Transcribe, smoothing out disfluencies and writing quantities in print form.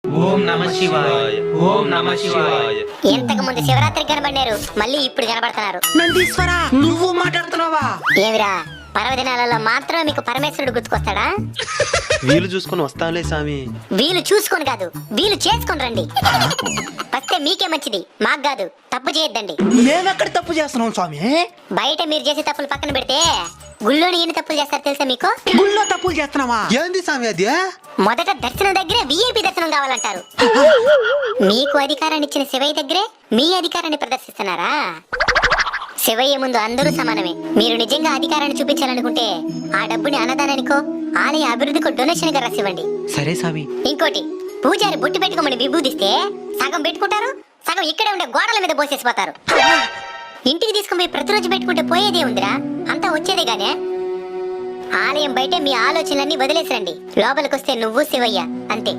ఓం నమః శివాయ. ఓం నమః శివాయ. ఇంతకు ముందు శివరాత్రికి కనబడినారు, మళ్ళీ ఇప్పుడు కనబడుతున్నారు. నందీశ్వర, నువ్వు మాట్లాడుతున్నావా? ఏమిరా, పర్వదినాలలో మాత్రం మీకు పరమేశ్వరుడు గుర్తుకొస్తాడా? వీలు చూసుకొని వస్తాంలే స్వామి. వీలు చూసుకొని కాదు, వీలు చేసుకొని రండి. వస్తే మీకే మంచిది, మాకు కాదు. తప్పు చేయొద్దండి. మేమెక్కడ తప్పు చేస్తున్నాం స్వామి? బయట మీరు చేసే తప్పులు పక్కన పెడితే గుళ్ళోని ఎన్ని తప్పులు చేస్తారు తెలుసా మీకు? గుళ్ళో తప్పులు చేస్తున్నావా? ఏంది స్వామి అది? మొదట దర్శనం దగ్గరే విఐపి దర్శనం కావాలంటారు. మీకు అధికారాన్ని ఇచ్చిన శివయ్య దగ్గరే మీ అధికారాన్ని ప్రదర్శిస్తున్నారా? శివయ్య ముందు అందరూ సమానమే. మీరు నిజంగా అధికారాన్ని చూపించాలనుకుంటే ఆ డబ్బుని అన్నదానానికో ఆలయ అభివృద్ధికో డొనేషన్ గా రాసివ్వండి. సరే స్వామి. ఇంకోటి, పూజారి బొట్టు పెట్టుకోమని విభూదిస్తే సగం పెట్టుకుంటారు, సగం ఇక్కడే ఉండే గోడల మీద పోసేసిపోతారు. ఇంటికి తీసుకుని పోయి ప్రతిరోజు పెట్టుకుంటే పోయేదే ఉందిరా, అంతా వచ్చేదే గానే. ఆలయం బయటే మీ ఆలోచనలన్నీ వదిలేసిరండి, లోపలికొస్తే నువ్వు శివయ్య అంతే.